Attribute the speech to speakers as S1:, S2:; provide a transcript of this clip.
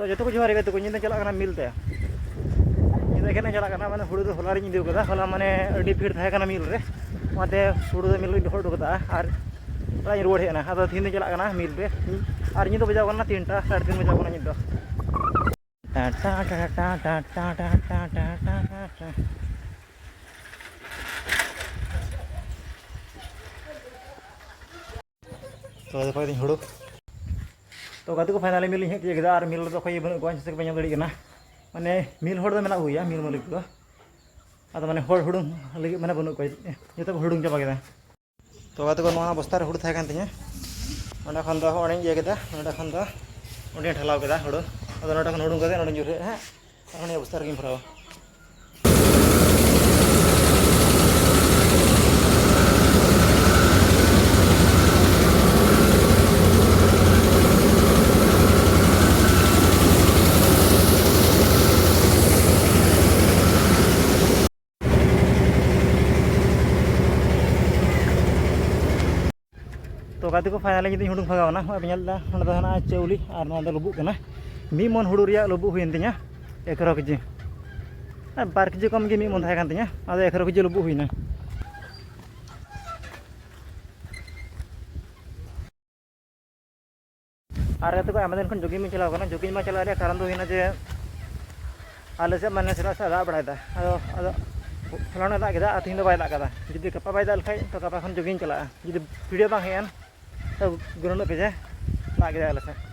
S1: तो जो को जोहार तो इन चलना मिलते इन चलना मैं हुड़ू तो हलारी इदी हला माने भीड़ था मिल रे हुड़ू मिल दोहटा और रुआड़ हेना अब तीन चलना मिल रे और इन बजाव 3टा 3:30 बजाव इन तो देखो हुड़ू तो गाते को फाइनली मिल हेज किया और मिल अखोई बनुआ से पे दाड़ा माने मिल मेना हुआ मिल मालिक को अब माने हुड़ूंग लगे माने बनू को जो हुड़ूंग चाबा के तो गाते को बस्ता हुड़ू था अंडे खन इया ठेलाव के हुड़ू अब हुड़ूंग कर जुरे हाँ बस्ता रही भरावा तो गाते को फाइनली जी हुड़ूंग भगावना ना चाउली और लुबुना मी मन हुड़ू लुबु हुई तीन 11 केजी 2 केजी कम गे मी मन था तीन अब 11 केजी लुबु हुईना और गाते को आम दिन जोगिंग में चलाव जोगिंग में चला कारण तो हुईना जे आले से माने सेना से दाग बड़ा फलाना दाग के तीन बै दाग जुदी गपा बै दाग तो गपा खन जोगिंग चला जुदी वीडियो बांग हेन तो गुरुन पे दाग आले से